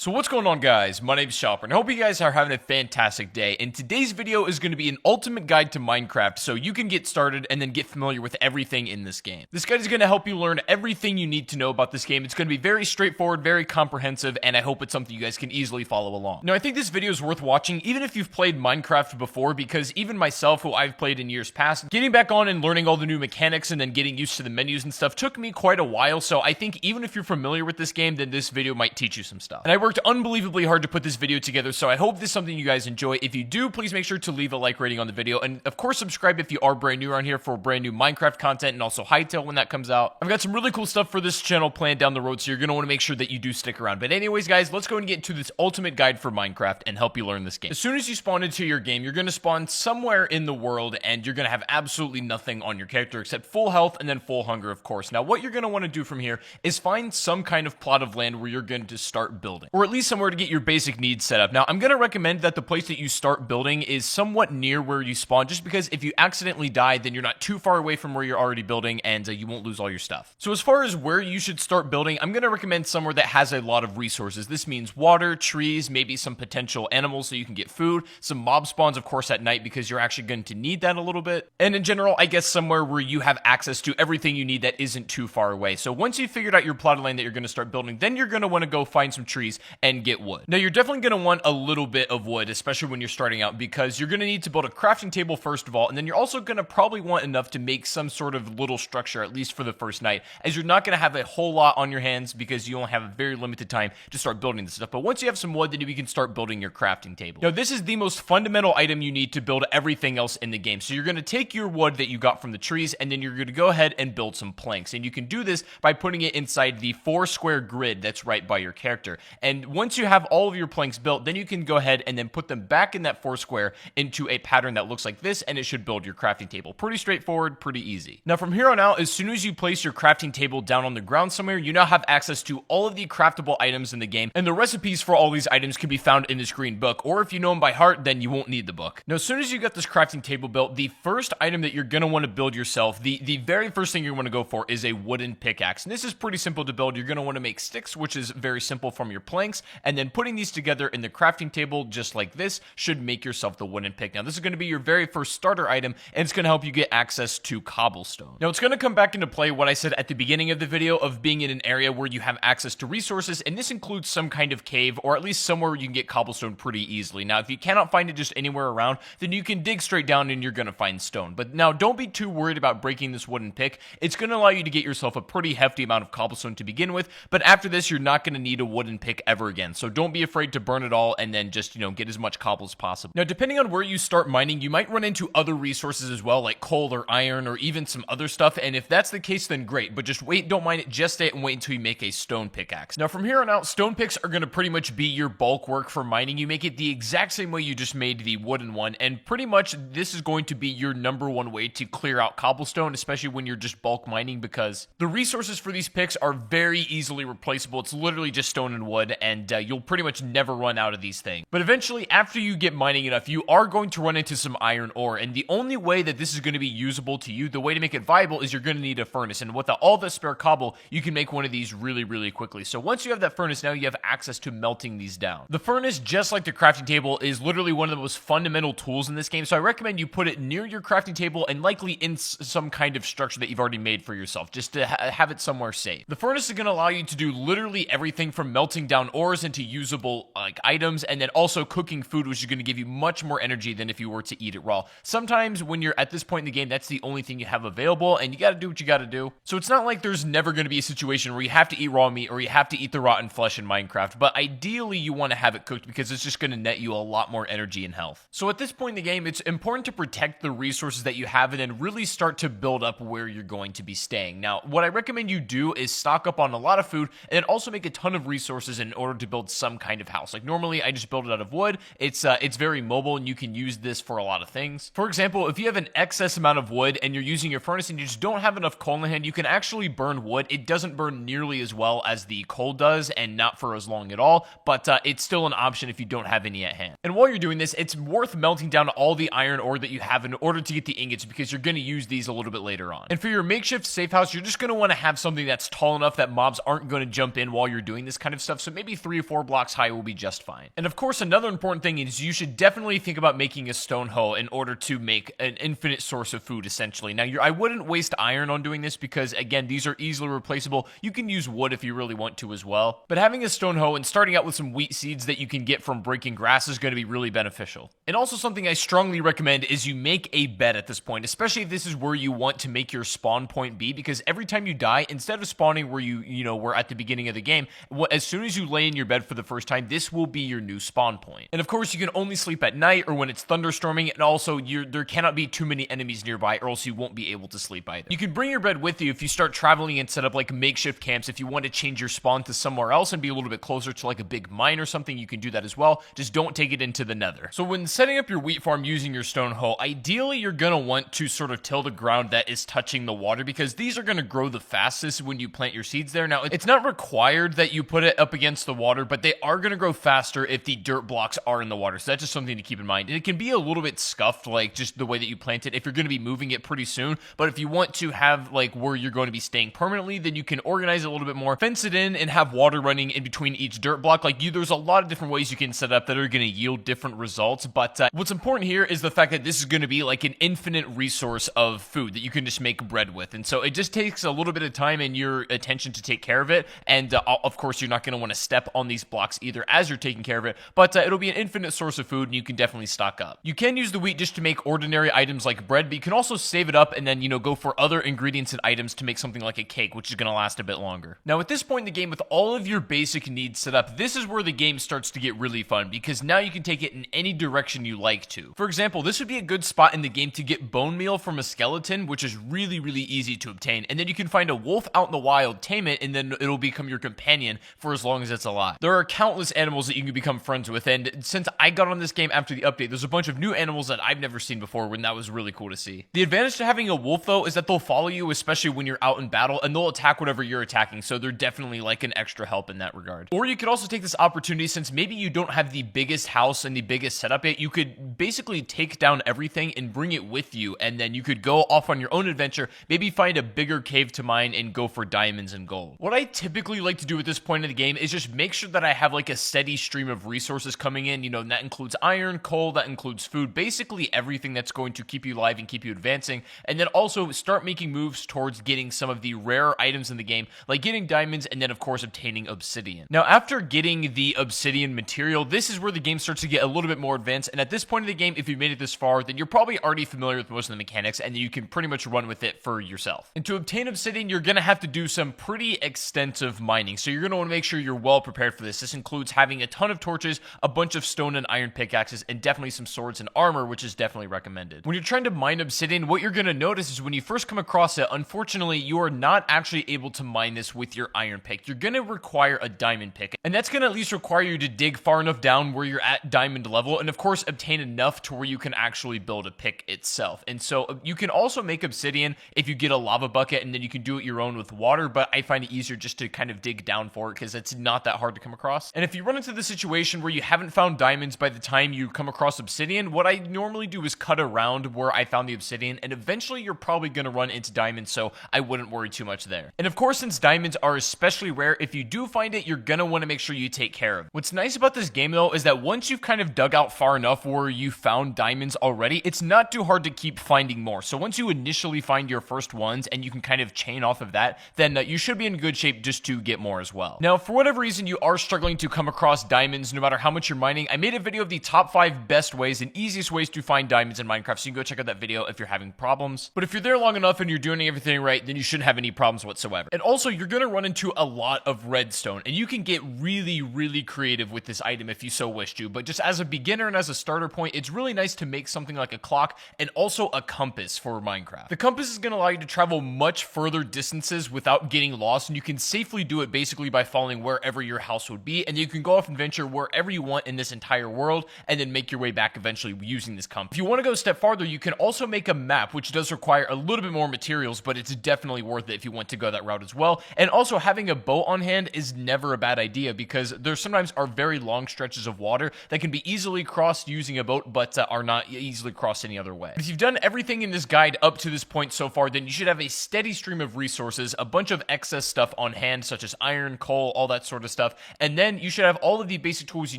So what's going on, guys? My name's Chopper, and I hope you guys are having a fantastic day. And today's video is going to be an ultimate guide to Minecraft so you can get started and then get familiar with everything in this game. This guide is going to help you learn everything you need to know about this game. It's going to be very straightforward, very comprehensive, and I hope it's something you guys can easily follow along. Now, I think this video is worth watching even if you've played Minecraft before, because even myself, who I've played in years past, getting back on and learning all the new mechanics and then getting used to the menus and stuff took me quite a while. So I think even if you're familiar with this game, then this video might teach you some stuff. And I worked unbelievably hard to put this video together, so I hope this is something you guys enjoy. If you do, please make sure to leave a like rating on the video, and of course subscribe if you are brand new around here for brand new Minecraft content, and also Hytale when that comes out. I've got some really cool stuff for this channel planned down the road, so you're going to want to make sure that you do stick around. But anyways, guys, let's go and get into this ultimate guide for Minecraft and help you learn this game. As soon as you spawn into your game, you're going to spawn somewhere in the world, and you're going to have absolutely nothing on your character except full health and then full hunger, of course. Now, what you're going to want to do from here is find some kind of plot of land where you're going to start building, or at least somewhere to get your basic needs set up. Now, I'm going to recommend that the place that you start building is somewhat near where you spawn, just because if you accidentally die, then you're not too far away from where you're already building, and you won't lose all your stuff. So as far as where you should start building, I'm going to recommend somewhere that has a lot of resources. This means water, trees, maybe some potential animals so you can get food, some mob spawns, of course, at night, because you're actually going to need that a little bit. And in general, I guess somewhere where you have access to everything you need that isn't too far away. So once you've figured out your plot of land that you're going to start building, then you're going to want to go find some trees and get wood. Now, you're definitely going to want a little bit of wood, especially when you're starting out, because you're going to need to build a crafting table first of all, and then you're also going to probably want enough to make some sort of little structure, at least for the first night, as you're not going to have a whole lot on your hands because you only have a very limited time to start building this stuff. But once you have some wood, then you can start building your crafting table. Now, this is the most fundamental item you need to build everything else in the game. So you're going to take your wood that you got from the trees, and then you're going to go ahead and build some planks. And you can do this by putting it inside the 4-square grid that's right by your character. And once you have all of your planks built, then you can go ahead and then put them back in that 4-square into a pattern that looks like this, and it should build your crafting table. Pretty straightforward, pretty easy. Now, from here on out, as soon as you place your crafting table down on the ground somewhere, you now have access to all of the craftable items in the game, and the recipes for all these items can be found in this green book, or if you know them by heart, then you won't need the book. Now, as soon as you get this crafting table built, the first item that you're going to want to build yourself, the very first thing you want to go for is a wooden pickaxe. And this is pretty simple to build. You're going to want to make sticks, which is very simple, from your planks, and then putting these together in the crafting table just like this should make yourself the wooden pick. Now, this is going to be your very first starter item, and it's going to help you get access to cobblestone. Now, it's going to come back into play what I said at the beginning of the video of being in an area where you have access to resources, and this includes some kind of cave, or at least somewhere where you can get cobblestone pretty easily. Now, if you cannot find it just anywhere around, then you can dig straight down and you're going to find stone. But now, don't be too worried about breaking this wooden pick. It's going to allow you to get yourself a pretty hefty amount of cobblestone to begin with, but after this, you're not going to need a wooden pick ever again. So don't be afraid to burn it all and then just, get as much cobble as possible. Now, depending on where you start mining, you might run into other resources as well, like coal or iron or even some other stuff, and if that's the case, then great, but just wait, don't mine it just yet, and wait until you make a stone pickaxe. Now, from here on out, stone picks are going to pretty much be your bulk work for mining. You make it the exact same way you just made the wooden one, and pretty much this is going to be your #1 way to clear out cobblestone, especially when you're just bulk mining, because the resources for these picks are very easily replaceable. It's literally just stone and wood, and you'll pretty much never run out of these things. But eventually, after you get mining enough, you are going to run into some iron ore, and the only way that this is going to be usable to you, the way to make it viable, is you're going to need a furnace, and with all the spare cobble, you can make one of these really, really quickly. So once you have that furnace, now you have access to melting these down. The furnace, just like the crafting table, is literally one of the most fundamental tools in this game, so I recommend you put it near your crafting table and likely in some kind of structure that you've already made for yourself, just to have it somewhere safe. The furnace is going to allow you to do literally everything from melting down ores into usable items, and then also cooking food, which is going to give you much more energy than if you were to eat it raw. Sometimes when you're at this point in the game, that's the only thing you have available, and you got to do what you got to do. So it's not like there's never going to be a situation where you have to eat raw meat or you have to eat the rotten flesh in Minecraft, but ideally you want to have it cooked because it's just going to net you a lot more energy and health. So at this point in the game, it's important to protect the resources that you have and then really start to build up where you're going to be staying. Now, what I recommend you do is stock up on a lot of food and then also make a ton of resources in order to build some kind of house. Like normally I just build it out of wood. It's very mobile and you can use this for a lot of things. For example, if you have an excess amount of wood and you're using your furnace and you just don't have enough coal in hand, you can actually burn wood. It doesn't burn nearly as well as the coal does and not for as long at all, but it's still an option if you don't have any at hand. And while you're doing this, it's worth melting down all the iron ore that you have in order to get the ingots because you're going to use these a little bit later on. And for your makeshift safe house, you're just going to want to have something that's tall enough that mobs aren't going to jump in while you're doing this kind of stuff. So maybe maybe 3 or 4 blocks high will be just fine. And of course, another important thing is you should definitely think about making a stone hoe in order to make an infinite source of food, essentially. Now, I wouldn't waste iron on doing this because, again, these are easily replaceable. You can use wood if you really want to as well. But having a stone hoe and starting out with some wheat seeds that you can get from breaking grass is going to be really beneficial. And also something I strongly recommend is you make a bed at this point, especially if this is where you want to make your spawn point be, because every time you die, instead of spawning where you were at the beginning of the game, as soon as you lay in your bed for the first time, this will be your new spawn point. And of course, you can only sleep at night or when it's thunderstorming, and also there cannot be too many enemies nearby or else you won't be able to sleep either. You can bring your bed with you if you start traveling and set up like makeshift camps. If you want to change your spawn to somewhere else and be a little bit closer to like a big mine or something, you can do that as well. Just don't take it into the nether. So when setting up your wheat farm using your stone hoe, ideally you're going to want to sort of till the ground that is touching the water, because these are going to grow the fastest when you plant your seeds there. Now, it's not required that you put it up against the water, but they are going to grow faster if the dirt blocks are in the water. So that's just something to keep in mind. And it can be a little bit scuffed, like just the way that you plant it, if you're going to be moving it pretty soon. But if you want to have like where you're going to be staying permanently, then you can organize it a little bit more, fence it in, and have water running in between each dirt block. There's a lot of different ways you can set up that are going to yield different results. But what's important here is the fact that this is going to be like an infinite resource of food that you can just make bread with. And so it just takes a little bit of time and your attention to take care of it. And of course, you're not going to want to step on these blocks either as you're taking care of it, but it'll be an infinite source of food and you can definitely stock up. You can use the wheat just to make ordinary items like bread, but you can also save it up and then, go for other ingredients and items to make something like a cake, which is going to last a bit longer. Now, at this point in the game, with all of your basic needs set up, this is where the game starts to get really fun, because now you can take it in any direction you like to. For example, this would be a good spot in the game to get bone meal from a skeleton, which is really, really easy to obtain. And then you can find a wolf out in the wild, tame it, and then it'll become your companion for as long as it's alive. There are countless animals that you can become friends with, and since I got on this game after the update, there's a bunch of new animals that I've never seen before, and that was really cool to see. The advantage to having a wolf, though, is that they'll follow you, especially when you're out in battle, and they'll attack whatever you're attacking, so they're definitely like an extra help in that regard. Or you could also take this opportunity, since maybe you don't have the biggest house and the biggest setup yet, you could basically take down everything and bring it with you, and then you could go off on your own adventure, maybe find a bigger cave to mine and go for diamonds and gold. What I typically like to do at this point in the game is just make sure that I have like a steady stream of resources coming in, and that includes iron, coal, that includes food, basically everything that's going to keep you alive and keep you advancing, and then also start making moves towards getting some of the rare items in the game, like getting diamonds, and then of course obtaining obsidian. Now, after getting the obsidian material, this is where the game starts to get a little bit more advanced, and at this point in the game, if you made it this far, then you're probably already familiar with most of the mechanics, and you can pretty much run with it for yourself. And to obtain obsidian, you're going to have to do some pretty extensive mining, so you're going to want to make sure you're well prepared for this. This includes having a ton of torches, a bunch of stone and iron pickaxes, and definitely some swords and armor, which is definitely recommended. When you're trying to mine obsidian, what you're going to notice is when you first come across it, unfortunately, you are not actually able to mine this with your iron pick. You're going to require a diamond pick, and that's going to at least require you to dig far enough down where you're at diamond level, and of course, obtain enough to where you can actually build a pick itself. And so you can also make obsidian if you get a lava bucket, and then you can do it your own with water, but I find it easier just to kind of dig down for it because it's not that hard to come across. And if you run into the situation where you haven't found diamonds by the time you come across obsidian, what I normally do is cut around where I found the obsidian, and eventually you're probably going to run into diamonds, so I wouldn't worry too much there. And of course, since diamonds are especially rare, if you do find it, you're going to want to make sure you take care of it. What's nice about this game, though, is that once you've kind of dug out far enough where you found diamonds already, it's not too hard to keep finding more. So once you initially find your first ones and you can kind of chain off of that, then you should be in good shape just to get more as well. Now, for whatever reason you are struggling to come across diamonds, no matter how much you're mining, I made a video of the top 5 best ways and easiest ways to find diamonds in Minecraft, so you can go check out that video if you're having problems. But if you're there long enough and you're doing everything right, then you shouldn't have any problems whatsoever. And also, you're going to run into a lot of redstone, and you can get really, really creative with this item if you so wish to. But just as a beginner and as a starter point, it's really nice to make something like a clock and also a compass for Minecraft. The compass is going to allow you to travel much further distances without getting lost, and you can safely do it basically by following wherever your house would be, and you can go off and venture wherever you want in this entire world, and then make your way back eventually using this compass. If you want to go a step farther, you can also make a map, which does require a little bit more materials, but it's definitely worth it if you want to go that route as well. And also, having a boat on hand is never a bad idea, because there sometimes are very long stretches of water that can be easily crossed using a boat, but are not easily crossed any other way. If you've done everything in this guide up to this point so far, then you should have a steady stream of resources, a bunch of excess stuff on hand, such as iron, coal, all that sort of stuff, stuff, and then you should have all of the basic tools you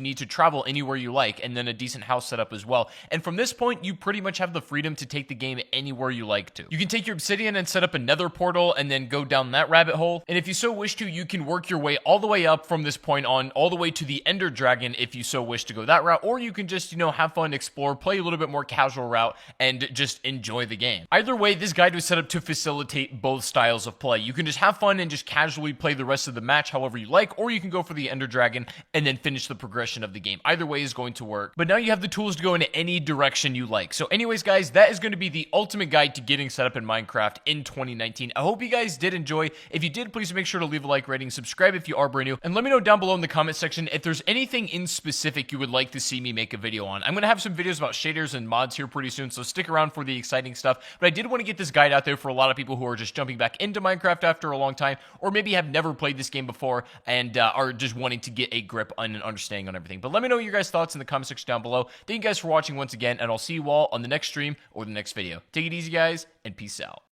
need to travel anywhere you like, and then a decent house setup as well. And from this point, you pretty much have the freedom to take the game anywhere you like to. You can take your obsidian and set up another portal and then go down that rabbit hole, and if you so wish to, you can work your way all the way up from this point on, all the way to the Ender Dragon if you so wish to go that route, or you can just, have fun, explore, play a little bit more casual route, and just enjoy the game. Either way, this guide was set up to facilitate both styles of play. You can just have fun and just casually play the rest of the match however you like, or you can go for the Ender Dragon and then finish the progression of the game. Either way is going to work, but now you have the tools to go in any direction you like. So anyways, guys, that is going to be the ultimate guide to getting set up in Minecraft in 2019. I hope you guys did enjoy. If you did, please make sure to leave a like, rating, subscribe if you are brand new, and let me know down below in the comment section if there's anything in specific you would like to see me make a video on. I'm going to have some videos about shaders and mods here pretty soon, so stick around for the exciting stuff. But I did want to get this guide out there for a lot of people who are just jumping back into Minecraft after a long time, or maybe have never played this game before and are just wanting to get a grip on and understanding on everything. But let me know your guys' thoughts in the comment section down below. Thank you guys for watching once again, and I'll see you all on the next stream or the next video. Take it easy, guys, and peace out.